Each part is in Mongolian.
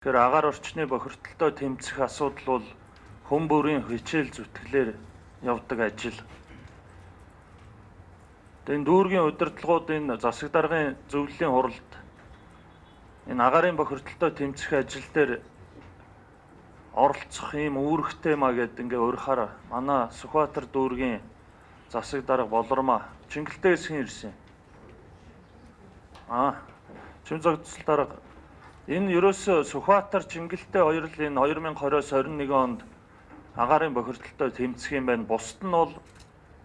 Тэгэхээр агаар орчны бохирдолтой тэмцэх асуудал бол хүн бүрийн хичээл зүтгэлээр явдаг ажил. Энэ дүүргийн удирдлагуудын засаг даргын зөвлөлийн хуралд энэ агаарын бохирдолтой тэмцэх ажил дээр оролцох ийм үүрэгтэй маа гэдэг ингээ урихаар манай Сүхбаатар дүүргийн засаг дарга Болормоо Чингэлтээс хэн ирсэн? Чимзогцол дарга энэ ерөөсө Сүхбаатар Чингэлтэй хоёр л энэ 2020-оос 21 онд агаарын бохирдолтой тэмцэх юм байна. Бусд нь бол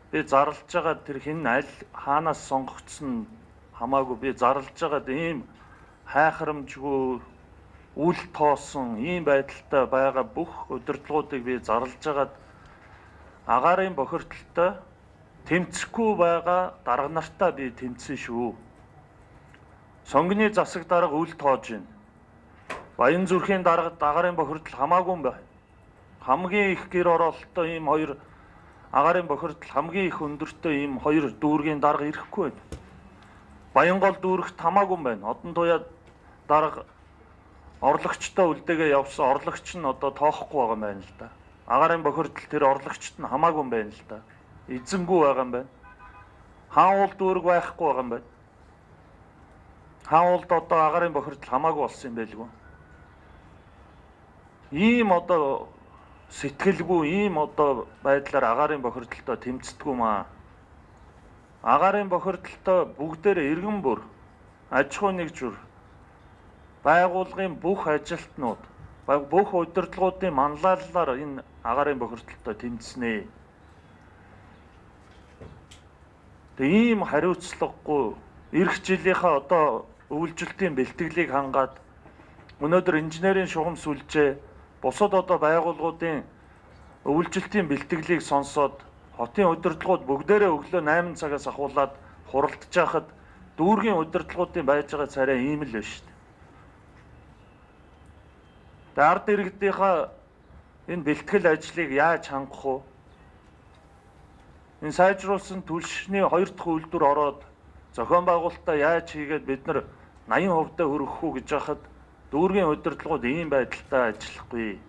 би зарлж байгаа тэр хэн аль хаанаас сонгогдсон хамаагүй би зарлж байгаа ийм хайхрамжгүй үл тоосон ийм байдалтай байгаа бүх удирдлагуудыг би зарлж байгаад агаарын бохирдолтой тэмцэхгүй байгаа дарга нартаа би тэмцсэн шүү. Сонгоны засаг дарга үл тоож байна. Баян зүрхийн дарга агаарын бохирдол хамаагүй юм байна. Хамгийн их гэр оролттой ийм хоёр агаарын бохирдол хамгийн их өндөртэй ийм хоёр дүүргийн дарга ирэхгүй байна. Баянгол дүүрэгт хамаагүй юм байна. Одон туяа дарга орлогчтой үлдээгээ явсан орлогч нь одоо тоохгүй байгаа юм байна л да. Агаарын бохирдол тэр орлогчт нь хамаагүй юм байна л да. Эзэнгүй байгаа юм байна. Хаан уул дүүрэг байхгүй байгаа юм байна. Хаан уулд одоо агаарын бохирдол хамаагүй болсон юм байлгүй. Ийм одоо сэтгэлгүй ийм одоо байдлаар агаарын бохирдолтой тэмцдэггүй маа. Агаарын бохирдолтой бүгдээрээ иргэн бүр аж ахуй нэгжүр байгууллагын бүх ажилтнууд бүх удирдлагуудын манлайлалаар энэ агаарын бохирдолтой тэмцэнэ. Тэгээ ийм хариуцлагагүй эх жилийнхаа одоо үйлчлэлтийн бэлтгэлийг хангаад өнөөдөр инженерийн шугам сүлжээ бусад одоо байгууллагуудын үйлчлэлтийн бэлтгэлийг сонсоод хотын удирдлагууд бүгдээрээ өглөө 8 цагаас ахуулаад хуралдаж байхад дүүргийн удирдлагуудын байж байгаа царай ийм л байна шүү дээ. Тэгээ ард иргэдийнхаа энэ бэлтгэл ажлыг яаж хангах вэ? Энэ сайжруулсан түлшний 2 дахь үйлдвэр ороод зохион байгуулалтаа яаж хийгээд бид нар 80% хүргэх үү гэж хахад дүүргийн удирдлагууд ийм байдалтай ажиллахгүй.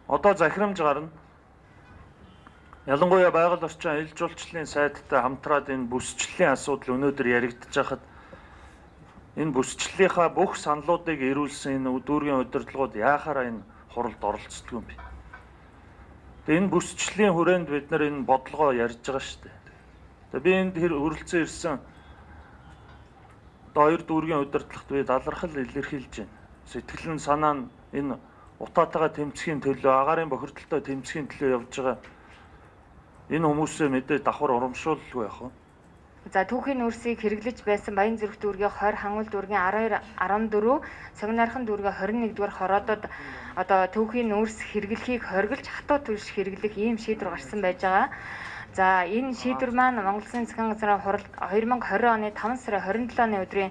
Одоо захирамж гарна. Ялангуяа байгаль орчин аялал жуулчлалын сайдтай хамтраад энэ бүсчлэлийн асуудал өнөөдөр яригдж байхад энэ бүсчлэлийнхаа бүх саналуудыг ирүүлсэн энэ дүүргийн удирдлагууд яахаараа энэ хуралд оролцдог юм бэ? Тэгээ энэ бүсчлэлийн хүрээнд бид нар энэ бодлогоо ярьж байгаа шүү дээ. Тэгээ би энд хүрэлцэн ирсэн одоо хоёр дүүргийн удирдлагт би талархал илэрхийлж байна. Сэтгэл нь санаа нь энэ утаатайгаа тэмцэхийн төлөө агаарын бохирдолтой тэмцэхийн төлөө явж байгаа энэ хүмүүсээ мэдээ давхар урамшуулгүй яах вэ? За түүхийн нүүрсийг хэрэглэж байсан Баян зүрх дүүргийн 20, Хангул дүүргийн 12, 14, Согнархан дүүргийн 21-р хороодод одоо түүхийн нүүрс хэрэглэхийг хориглож хатуу түлш хэрэглэх ийм шийдвэр гарсан байж байгаа. За энэ шийдвэр маань Монгол Улсын засгийн газрын хурал 2020 оны 5 сарын 27-ны өдрийн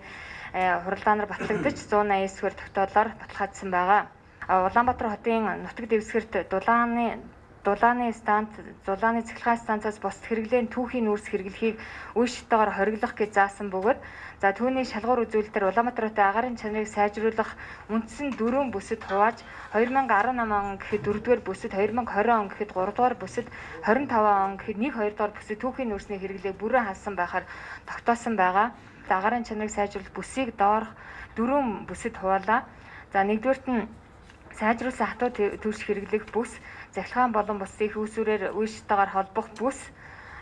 хуралдаанаар батлагдаж 189-р тогтоолоор баталгаажсан байгаа. Улаанбаатар хотын нутаг дэвсгэрт Дулааны цахилгаан станцаас бусад хэрэглээний түүхийн нүүрс хэрэглэхийг үе шатаагаар хориглох гэж заасан бөгөөд за түүний шалгуур үзүүлэлтээр Улаанбаатар хотын агаарын чанарыг сайжруулах үндсэн 4 бүсэд хувааж 2018 он гэхэд 4-р бүсэд, 2020 он гэхэд 3-р бүсэд, 25 он гэхэд 1-2-р бүсэд түүхийн нүүрсний хэрэглээг бүрэн хаасан байхаар тогтоосон байгаа. Агаарын чанарыг сайжруулах бүсийг доорх 4 бүсэд хуваалаа. За 1-р нь сайжруулсан хатуу түлш хэрэглэх бүс, цахилгаан болон бусдын их усүрээр үе шатаагаар холбох бүс.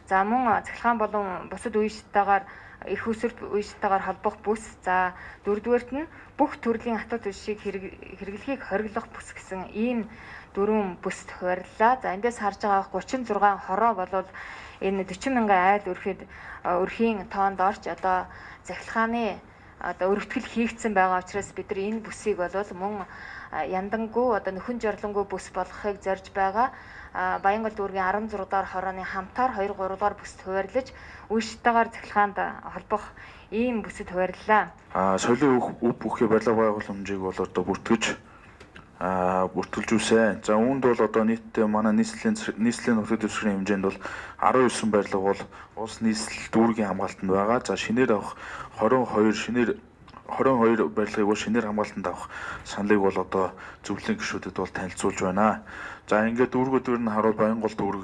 За мөн цахилгаан болон бусад үе шатаагаар их усүр үе шатаагаар холбох бүс. За 4-дүгээрт нь бүх төрлийн хатуу түлшийг хэрэглэхийг хориглох бүс гэсэн ийм 4 бүст хуваарлаа. За эндээс харж байгаа 36 хороо болвол энэ 40 мянган айл өрхийн тоонд орж одоо цахилгааны одоо өргөтгөл хийгдсэн байгаа учраас бид нар энэ бүсийг болвол мөн яндангуу одоо нөхөн жорлонгүй бүс болгохыг зорж байгаа. Баянгол дүүргийн 16 дахь хорооны хамтаар 2-3 дахь бүсд хуваарлаж үе шатаагаар цахилгаанд холбох ийм бүсэд хуваарлаа. Соёлын өв бүхий барилга байгууламжийг бол одоо бүртгэж бүртгэлж үсэ. За үүнд бол одоо нийтдээ манай нийслэлийн нөхцөл дэвсгэрийн хэмжээнд бол 19 барилга бол улс нийслэл дүүргийн хамгаалтанд байгаа. За шинээр авах 22 барилгыг бол шинээр хамгаалтанд авах саналыг бол одоо зөвлөлийн гишүүдэд бол танилцуулж байна. За ингээд дүүргүүдээр нь харуул Баянгол дүүрэг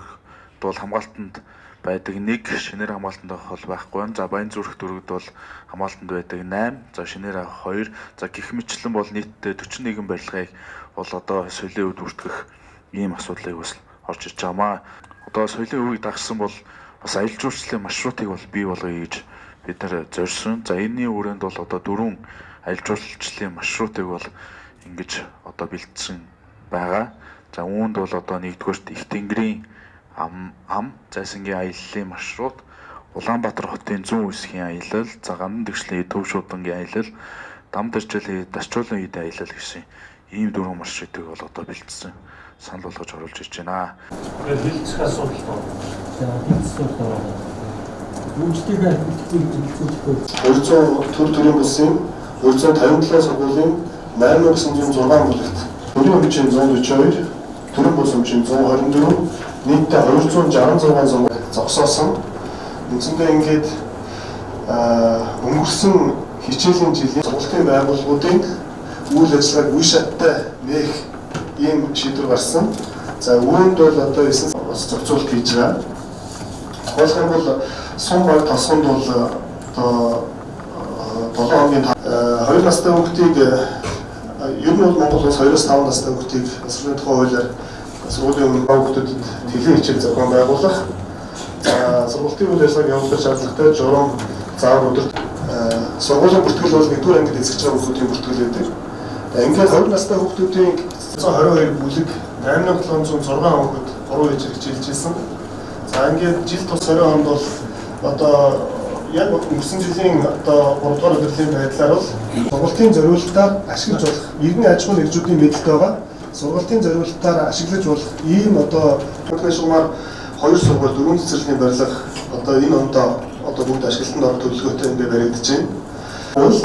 бол хамгаалтанд байдаг 1, шинээр хамгаалтанд авах бол байхгүй байна. За Баянзүрх дүүрэгт бол хамгаалтанд байдаг 8, за шинээр авах 2. За гэх мэтлэн бол нийтдээ 41 барилгыг бол одоо соёлын үед бүртгэх ийм асуудлыг бас орж ирж байгаамаа. Одоо соёлын үеийг дагсан бол бас аялал жуулчлалын маршрутыг бол бий болгоё гэж бид нар зорьсон. За энэний хүрээнд бол одоо 4 аялал жуулчлалын маршрутыг бол ингэж одоо бэлдсэн байгаа. За үүнд бол одоо нэгдүгээрт Их Тэнгэрийн ам зайсангийн аяллалын маршрут, Улаанбаатар хотын зүүн үсгийн аялал, за Гандан дэгшлийн Төв шуудангийн аялал, Дам дэржлийн Дашчуулан хийдийн аялал гэсэн ийм 4 маршрутыг бол одоо бэлдсэн санал болгож оруулж ирж байна. Тэгээд бэлтгэх асуудал байна. За бэлтгэх байна. Үйлчлэгээ бэлтгэх 200 төрийн бүсийн 257 сургуулийн 8906 бүлэгт төрийн хэмжээнд 142, төрийн бус хэмжээнд 124, нийтдээ 266 сургууль зогсоосон. Үндсэндээ ингээд өнгөрсөн хичээлийн жилийн сургуулийн байгууллагуудын үйл ажиллагааг үе шаттай нээх ийм шийдвэр гарсан. За үүнд бол одоо 9 зохицуулалт хийж байгаа. Болох юм бол сум баг тосгонд бол одоо 7 хоногийн 2 настай хүүхдийг ер нь бол Монгол улс 2-5 настай хүүхдийг сургуулийн тухай хуулиар сургуулийн өмнө хүүхдэд тэлийн хичээл зохион байгуулах, сургуулийн үйл ажиллагааг явуулах шаардлагатай журам заавар өдөрт сургуулийн бүртгэл бол 1-р ангид эзэгч байгаа хүүхдийн бүртгэл байдаг. Ингээд 20 настай хүүхдүүдийн 122 бүлэг 8706 хүүхэд 3 ижил хичээлж ирсэн. За ингээд жил тус 20 онд бол одоо яг өнгөрсөн жилийн одоо 3 дугаар өдрлийн байдлаар бол сургуулийн зориулалтаар ашиглаж болох иргэн аж ахуйн нэгжүүдийн мэдэлд байгаа. Сургуулийн зориулалтаар ашиглаж болох ийм одоо шугамар 2 сургууль 4 цэцэрлэгийн барилга одоо энэ ондоо одоо бүгд ашиглалтанд орох төлөвлөгөөтэй ингээд баригдаж байна. Бол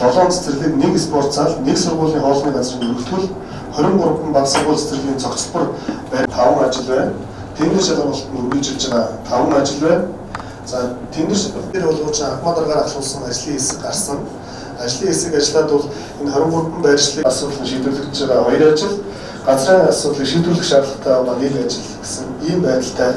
7 цэцэрлэг, 1 спорт зал, 1 сургуулийн хоолны газрын өргөтгөл, 23 баг сургууль цэцэрлэгийн цогцлбор 5 ажил байна. Тэнгэр шалгуулалтанд үргэлжилж байгаа 5 ажил байна. За тэнгэр шалгуулалтын болгож Ахмад аргаар асуулсан ажлын хэсэг гарсан. Ажлын хэсэг ажиллаад бол энэ 23 байршлыг асуудал шийдвэрлэж байгаа 2 ажил, газрын асуудлыг шийдвэрлэх шаардлагатай байгаа 1 ажил гэсэн ийм байдалтай